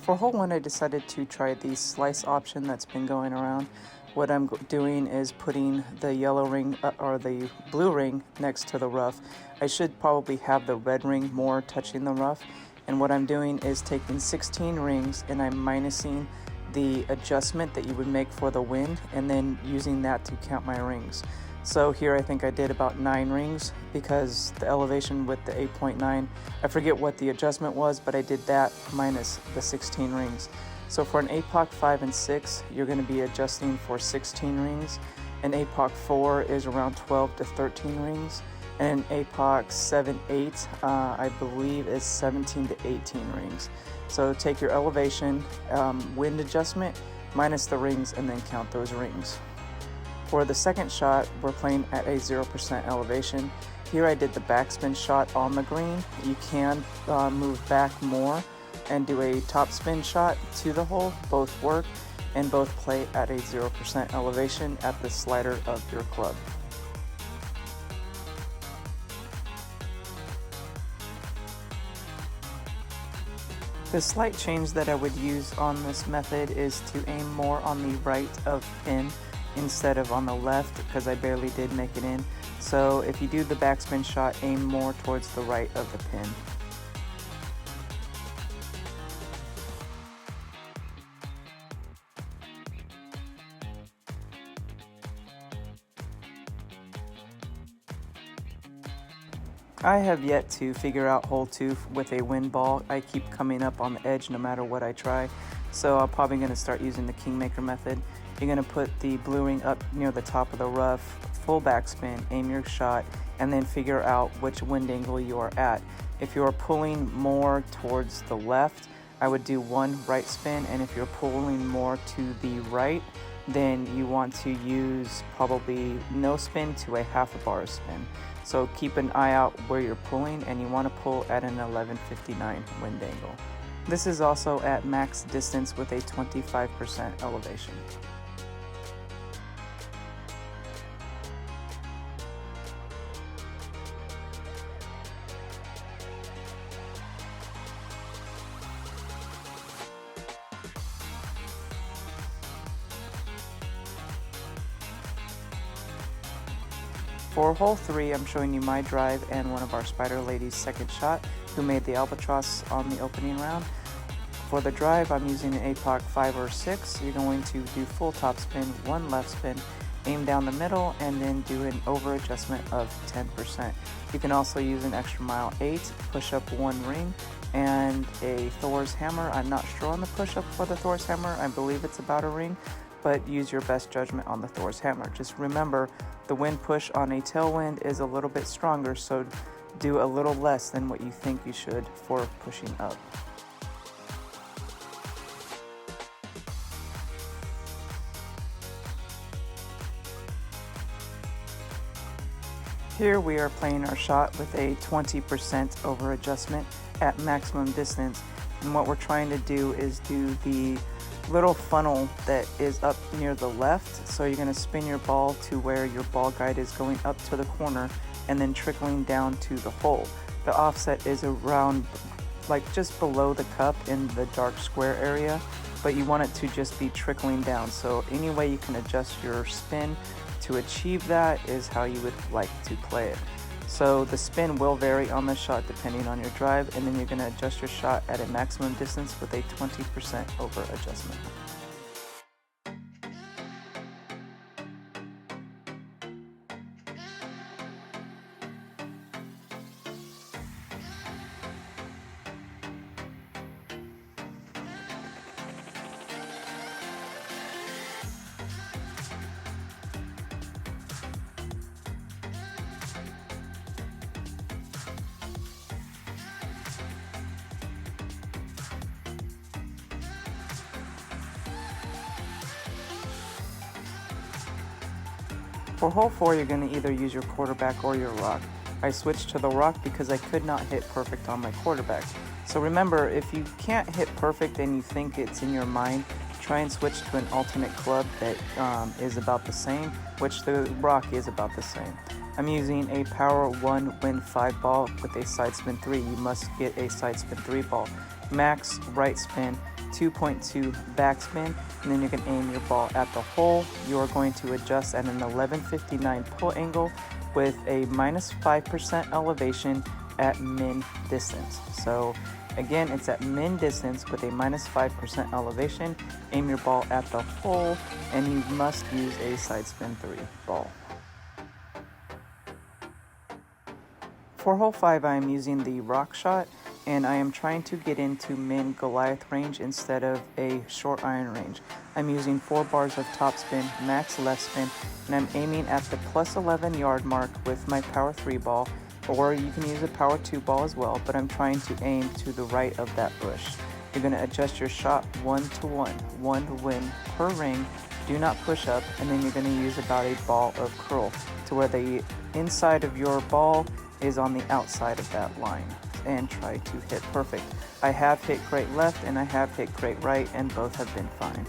For hole 1, I decided to try the slice option that's been going around. What I'm doing is putting the yellow ring or the blue ring next to the rough. I should probably have the red ring more touching the rough. And what I'm doing is taking 16 rings and I'm minusing the adjustment that you would make for the wind and then using that to count my rings. So here I think I did about 9 rings because the elevation with the 8.9, I forget what the adjustment was, but I did that minus the 16 rings. So for an APOC 5 and 6, you're going to be adjusting for 16 rings. An APOC 4 is around 12 to 13 rings. And an APOC 7, 8, I believe is 17 to 18 rings. So take your elevation, wind adjustment, minus the rings, and then count those rings. For the second shot, we're playing at a 0% elevation. Here I did the backspin shot on the green. You can move back more and do a topspin shot to the hole. Both work and both play at a 0% elevation at the slider of your club. The slight change that I would use on this method is to aim more on the right of pin instead of on the left because I barely did make it in. So if you do the backspin shot, aim more towards the right of the pin. I have yet to figure out hole 2 with a wind ball. I keep coming up on the edge no matter what I try. So I'm probably going to start using the Kingmaker method. You're going to put the blue ring up near the top of the rough, full backspin, aim your shot, and then figure out which wind angle you are at. If you're pulling more towards the left, I would do 1 right spin, and if you're pulling more to the right, then you want to use probably no spin to a half a bar spin. So keep an eye out where you're pulling, and you want to pull at an 1159 wind angle. This is also at max distance with a 25% elevation. For hole 3, I'm showing you my drive and one of our Spider Ladies' second shot, who made the albatross on the opening round. For the drive, I'm using an APOC 5 or 6. You're going to do full top spin, 1 left spin, aim down the middle, and then do an over adjustment of 10%. You can also use an extra mile 8, push up 1 ring, and a Thor's hammer. I'm not sure on the push up for the Thor's hammer. I believe it's about a ring, but use your best judgment on the Thor's hammer. Just remember, the wind push on a tailwind is a little bit stronger, so do a little less than what you think you should for pushing up. Here we are playing our shot with a 20% over adjustment at maximum distance, and what we're trying to do is do the little funnel that is up near the left. So you're going to spin your ball to where your ball guide is going up to the corner and then trickling down to the hole. The offset is around like just below the cup in the dark square area, but you want it to just be trickling down. So any way you can adjust your spin to achieve that is how you would like to play it. So the spin will vary on the shot depending on your drive, and then you're going to adjust your shot at a maximum distance with a 20% over adjustment. For hole 4, you're going to either use your quarterback or your rock. I switched to the rock because I could not hit perfect on my quarterback. So remember, if you can't hit perfect and you think it's in your mind, try and switch to an alternate club that is about the same, which the rock is about the same. I'm using a Power 1 Wind 5 ball with a side spin 3. You must get a side spin 3 ball. Max right spin, 2.2 backspin, and then you can aim your ball at the hole. You are going to adjust at an 11:59 pull angle with a -5% elevation at min distance. So again, it's at min distance with a -5% elevation. Aim your ball at the hole, and you must use a side spin 3 ball. For hole 5, I am using the rock shot, and I am trying to get into min Goliath range instead of a short iron range. I'm using 4 bars of topspin, max left spin, and I'm aiming at the +11 yard mark with my power 3 ball, or you can use a power 2 ball as well, but I'm trying to aim to the right of that bush. You're going to adjust your shot 1-to-1, 1 wind per ring. Do not push up, and then you're going to use about a ball of curl to where the inside of your ball is on the outside of that line, and try to hit perfect. I have hit great left and I have hit great right, and both have been fine.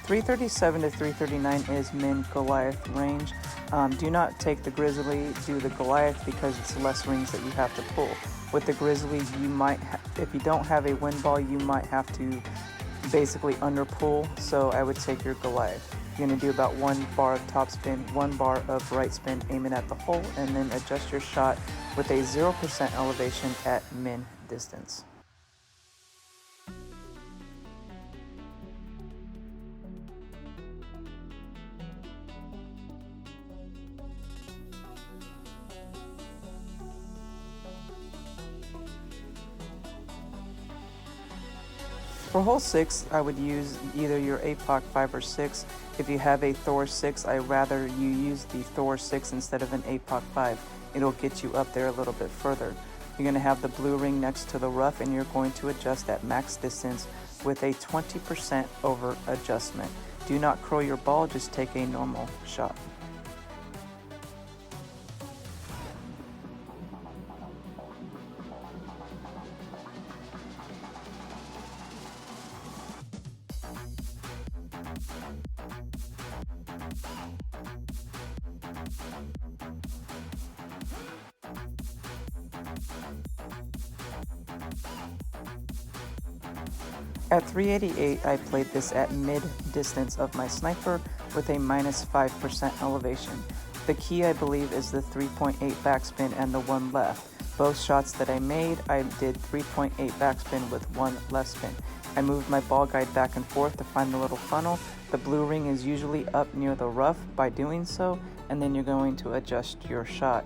.337 to .339 is min Goliath range. Do not take the Grizzly, do the Goliath, because it's less rings that you have to pull. With the Grizzly, you might, if you don't have a wind ball, you might have to basically under pull, so I would take your Goliath. You're going to do about 1 bar of top spin, 1 bar of right spin, aiming at the hole, and then adjust your shot with a 0% elevation at min distance. For hole 6, I would use either your APOC 5 or 6. If you have a Thor 6, I'd rather you use the Thor 6 instead of an APOC 5. It'll get you up there a little bit further. You're going to have the blue ring next to the rough, and you're going to adjust at max distance with a 20% over adjustment. Do not curl your ball, just take a normal shot. At 388, I played this at mid distance of my sniper with a -5% elevation. The key, I believe, is the 3.8 backspin and the 1 left. Both shots that I made, I did 3.8 backspin with 1 left spin. I moved my ball guide back and forth to find the little funnel. The blue ring is usually up near the rough by doing so, and then you're going to adjust your shot.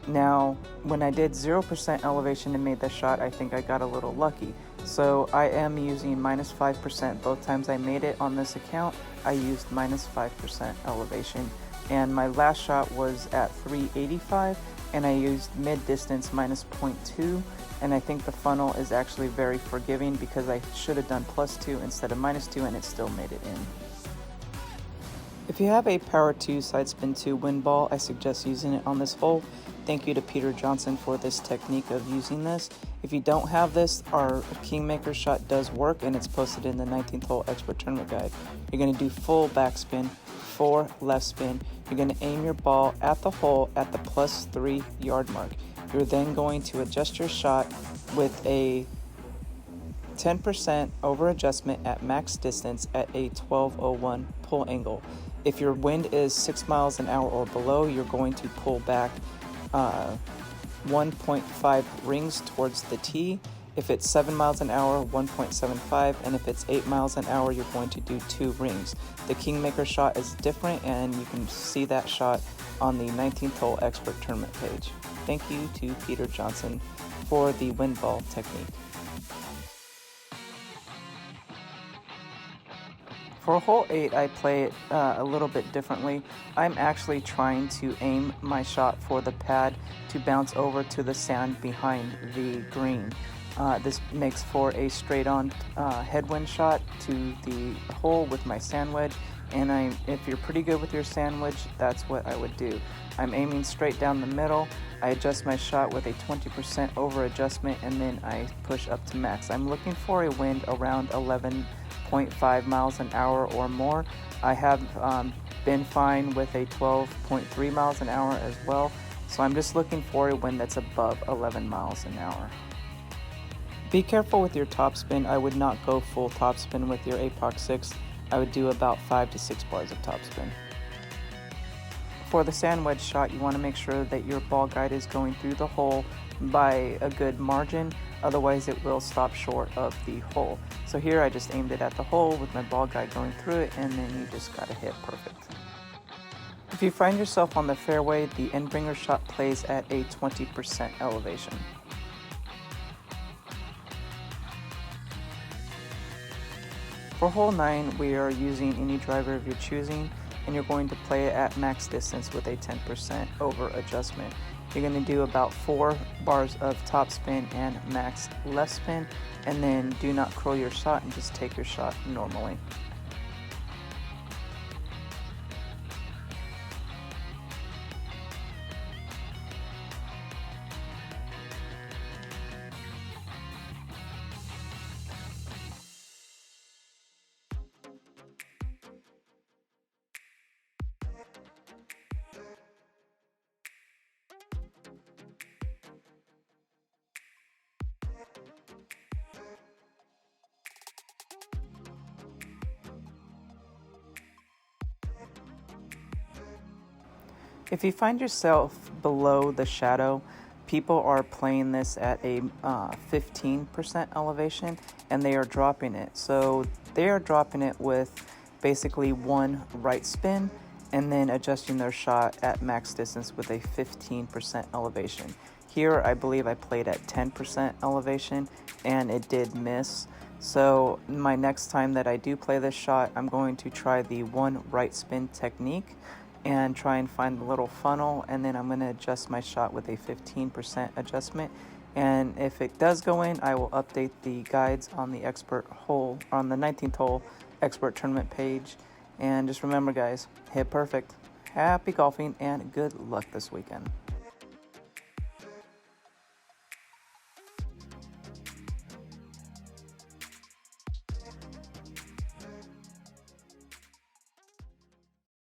Now, when I did 0% elevation and made the shot, I think I got a little lucky. So I am using -5%. Both times I made it on this account, I used -5% elevation. And my last shot was at 385, and I used mid-distance -0.2. And I think the funnel is actually very forgiving because I should have done +2 instead of -2, and it still made it in. If you have a Power 2 Side Spin 2 wind ball, I suggest using it on this hole. Thank you to Peter Johnson for this technique of using this. If you don't have this, our Kingmaker shot does work, and it's posted in the 19th Hole Expert Tournament Guide. You're going to do full backspin, 4 left spin. You're going to aim your ball at the hole at the +3 yard mark. You're then going to adjust your shot with a 10% over adjustment at max distance at a 12:01 pull angle. If your wind is 6 miles an hour or below, you're going to pull back 1.5 rings towards the tee. If it's 7 miles an hour, 1.75, and if it's 8 miles an hour, you're going to do 2 rings. The Kingmaker shot is different, and you can see that shot on the 19th Hole Expert Tournament page. Thank you to Peter Johnson for the wind ball technique. For hole 8, I play it a little bit differently. I'm actually trying to aim my shot for the pad to bounce over to the sand behind the green. This makes for a straight-on headwind shot to the hole with my sand wedge, and if you're pretty good with your sand wedge, that's what I would do. I'm aiming straight down the middle. I adjust my shot with a 20% over adjustment, and then I push up to max. I'm looking for a wind around 11 0.5 miles an hour or more. I have been fine with a 12.3 miles an hour as well, so I'm just looking for a wind that's above 11 miles an hour. Be careful with your topspin. I would not go full topspin with your Apox 6. I would do about 5 to 6 bars of topspin. For the sand wedge shot, you want to make sure that your ball guide is going through the hole by a good margin, otherwise it will stop short of the hole. So here I just aimed it at the hole with my ball guide going through it, and then you just gotta hit perfect. If you find yourself on the fairway, the Endbringer shot plays at a 20% elevation. For hole 9, we are using any driver of your choosing, and you're going to play it at max distance with a 10% over adjustment. You're going to do about 4 bars of topspin and max left spin, and then do not curl your shot and just take your shot normally. If you find yourself below the shadow, people are playing this at a 15% elevation, and they are dropping it. So they are dropping it with basically 1 right spin and then adjusting their shot at max distance with a 15% elevation. Here, I believe I played at 10% elevation and it did miss. So my next time that I do play this shot, I'm going to try the 1 right spin technique and try and find the little funnel, and then I'm going to adjust my shot with a 15% adjustment. And if it does go in, I will update the guides on the expert hole, on the 19th hole expert tournament page. And just remember, guys, hit perfect. Happy golfing and good luck this weekend.